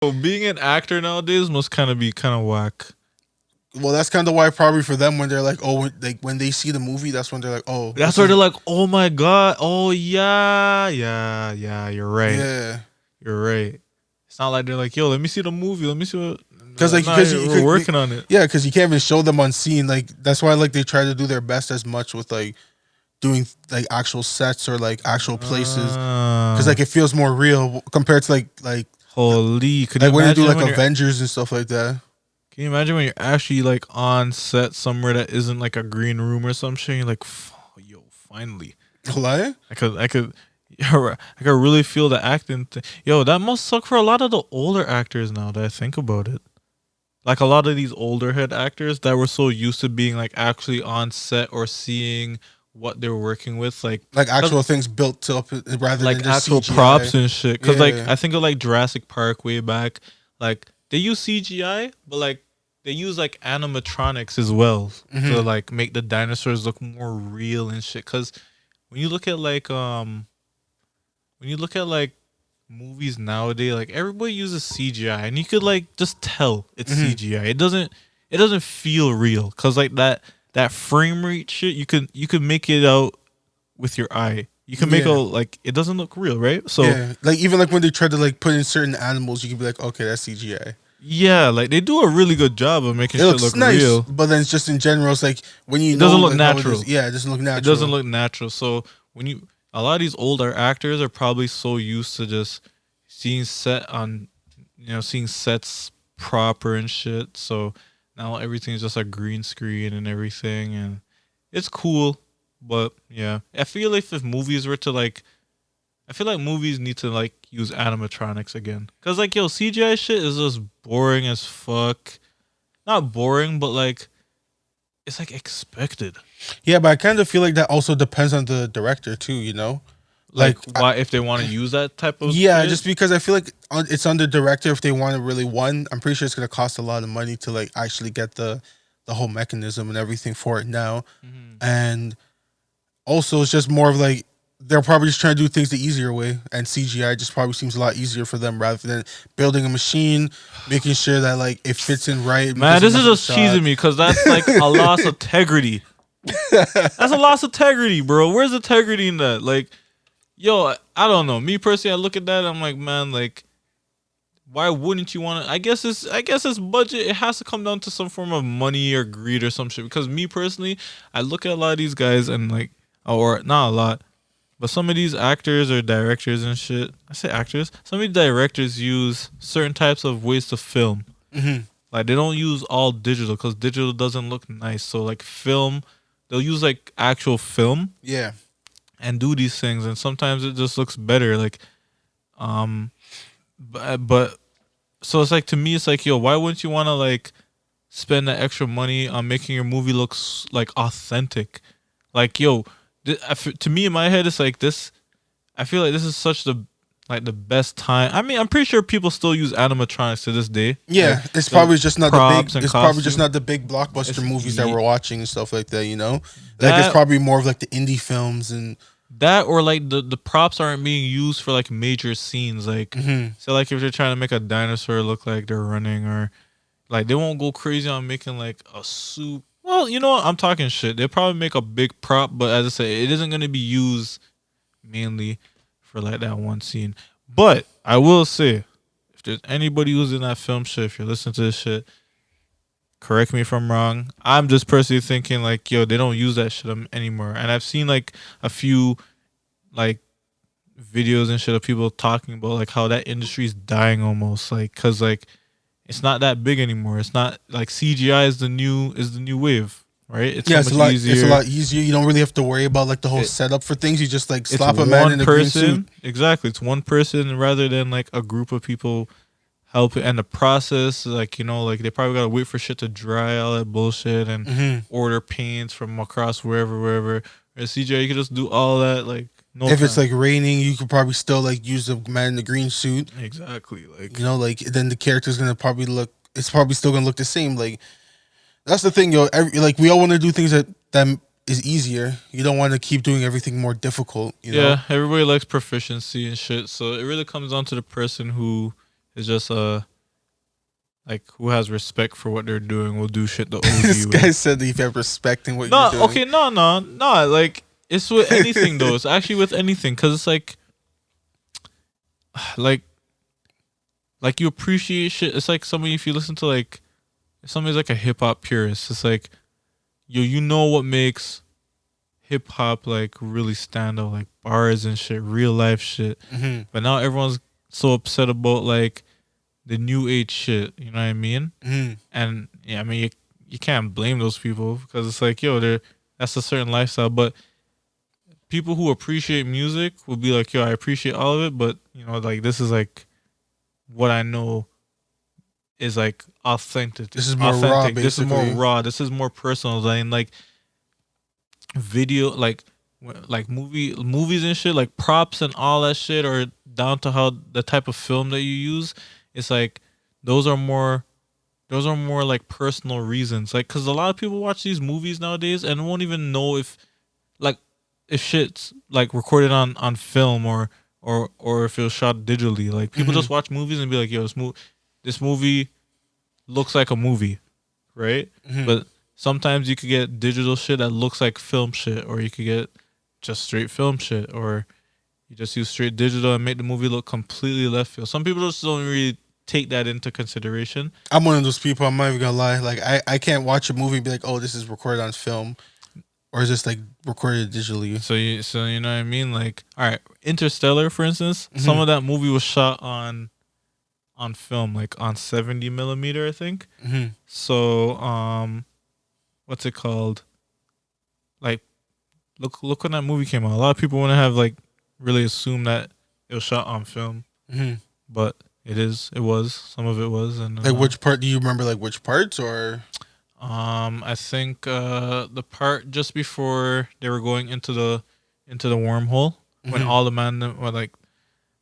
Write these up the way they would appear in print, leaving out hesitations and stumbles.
So being an actor nowadays must kind of be kind of whack. Well, that's kind of why probably for them when they're like, oh, like when they see the movie, that's when they're like, oh, That's where they're like, oh my god, oh yeah, yeah, yeah. You're right. yeah. You're right. It's not like they're like, yo, let me see the movie. Let me see what. Because like Nah, we're working on it. Yeah, because you can't even show them on scene. Like that's why like they try to do their best as much with like doing like actual sets or like actual places. Because like it feels more real compared to like holy. Could like you when you do like when Avengers and stuff like that. Can you imagine when you're actually like on set somewhere that isn't like a green room or some shit? You're like, yo, finally. What? I could really feel the acting. Yo, that must suck for a lot of the older actors now that I think about it. Like a lot of these older head actors that were so used to being like actually on set or seeing what they were working with, like actual things built up rather like than just actual CGI. props and shit. Because like Yeah. I think of like Jurassic Park way back, like they use CGI, but like they use like animatronics as well to like make the dinosaurs look more real and shit. Because when you look at like movies nowadays, like everybody uses CGI, and you could like just tell it's CGI. It doesn't feel real because like that frame rate shit, you can make it out with your eye. You can make out like it doesn't look real, right? So yeah, like even like when they try to like put in certain animals, you can be like, okay, that's CGI. Yeah, like they do a really good job of making shit look nice, real. but then it's just in general, it's like when you it doesn't look like, natural. Yeah, it doesn't look natural. It doesn't look natural. So when a lot of these older actors are probably so used to just seeing seeing sets proper and shit. So now everything's just a green screen and everything, and it's cool. But yeah, I feel like if movies were to like, I feel like movies need to like use animatronics again. Cause like yo, CGI shit is just boring as fuck. Not boring, but like it's like expected. Yeah, but I kind of feel like that also depends on the director too. You know, like why if they want to use that type of yeah, shit? just because I feel like it's on the director if they want to really I'm pretty sure it's gonna cost a lot of money to like actually get the whole mechanism and everything for it now, and also it's just more of like they're probably just trying to do things the easier way, and CGI just probably seems a lot easier for them rather than building a machine, making sure that like it fits in right. Man, this is just cheesing me because that's like a loss of integrity. That's a loss of integrity, bro. Where's the integrity in that? Like, yo, I don't know. Me personally, I look at that, I'm like, man, like, why wouldn't you want to? I guess it's budget. It has to come down to some form of money or greed or some shit. Because me personally, I look at a lot of these guys and like, or not a lot, but some of these actors or directors and shit, I say actors, some of these directors use certain types of ways to film. Like they don't use all digital because digital doesn't look nice. So like film, they'll use like actual film. Yeah. And do these things. And sometimes it just looks better. Like, but so it's like, to me, it's like, yo, why wouldn't you want to like spend that extra money on making your movie look like authentic? Like, yo, to me in my head, it's like this. I feel like this is such the best time. I mean, I'm pretty sure people still use animatronics to this day. Yeah, like, it's probably just not the big. It's probably just costume. not the big blockbuster movies that we're watching and stuff like that. You know, That, like it's probably more of like the indie films and that, or like the props aren't being used for like major scenes. Like, so like if they're trying to make a dinosaur look like they're running, or like they won't go crazy on making like a suit. Well, you know what? I'm talking shit. They'll probably make a big prop, but as I say, it isn't going to be used mainly for like that one scene. But I will say, if there's anybody who's in that film shit, if you're listening to this shit, correct me if I'm wrong. I'm just personally thinking like, yo, they don't use that shit anymore. And I've seen like a few like videos and shit of people talking about like how that industry is dying almost, like, cause like it's not that big anymore. It's not like CGI is the new wave, right? It's yeah, so much easier. It's a lot easier. You don't really have to worry about like the whole setup for things. You just like slap a man in a green suit. Exactly, it's one person rather than like a group of people helping. And the process, like, you know, like they probably gotta wait for shit to dry, all that bullshit, and order paints from across wherever. Or CGI, you can just do all that, like. No if time. it's like raining, you could probably still like use a man in the green suit. Exactly, like, you know, like then the character's gonna probably look. It's probably still gonna look the same. Like that's the thing, yo. Like we all want to do things that is easier. You don't want to keep doing everything more difficult. You know? Everybody likes proficiency and shit. So it really comes down to the person who is just like who has respect for what they're doing will do shit the OG This way. guy said that if you have respecting what No, you're doing. okay, no. Like it's with anything though. It's actually with anything because it's like like you appreciate shit. It's like somebody if you listen to like if somebody's like a hip hop purist, it's like you know what makes hip hop like really stand out, like bars and shit, real life shit. Mm-hmm. But now everyone's so upset about like the new age shit. You know what I mean? Mm-hmm. And yeah, I mean you can't blame those people because it's like that's a certain lifestyle. But people who appreciate music will be like, yo, I appreciate all of it, but you know, like this is like what I know is like authentic. This is more raw, basically. This is more raw. This is more personal than like video, like movies and shit, like props and all that shit, or down to how the type of film that you use. It's like those are more like personal reasons, like because a lot of people watch these movies nowadays and won't even know like if shit's like recorded on film or if it was shot digitally. Like people just watch movies and be like, yo, this movie looks like a movie, right? But sometimes you could get digital shit that looks like film shit, or you could get just straight film shit, or you just use straight digital and make the movie look completely left field. Some people just don't really take that into consideration. I'm one of those people. I'm not even gonna lie. Like I can't watch a movie and be like, oh, this is recorded on film, or is this like recorded digitally? So you know what I mean? Like, all right, Interstellar, for instance, some of that movie was shot on film, like on 70 millimeter, I think. So what's it called? Like, look when that movie came out. A lot of people want to have like really assume that it was shot on film, but it was. Some of it was, and like which part do you remember? Like which parts or? I think the part just before they were going into the wormhole when all the men were like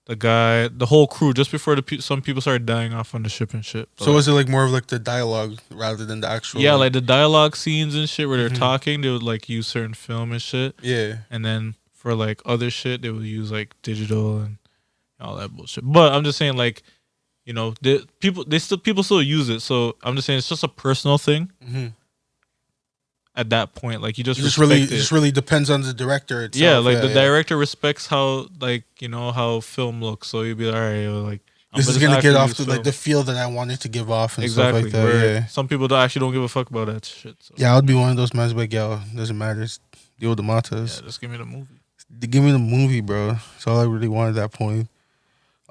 the whole crew just before some people started dying off on the ship and shit. But so was it like more of like the dialogue rather than the actual? Yeah, like the dialogue scenes and shit where they're talking, they would like use certain film and shit. Yeah, and then for like other shit, they would use like digital and all that bullshit. But I'm just saying, like, you know, people still use it. So I'm just saying it's just a personal thing. At that point, like you just it just really depends on the director itself. Yeah, like the director respects how like you know how film looks. So you'd be like, all right, like this is gonna get off to like the feel that I wanted to give off and stuff like that. Yeah. Some people actually don't give a fuck about that shit. So. Yeah, I would be one of those men like, yo, doesn't matter. Just deal with the matas. Yeah, just give me the movie. Give me the movie, bro. That's all I really wanted at that point.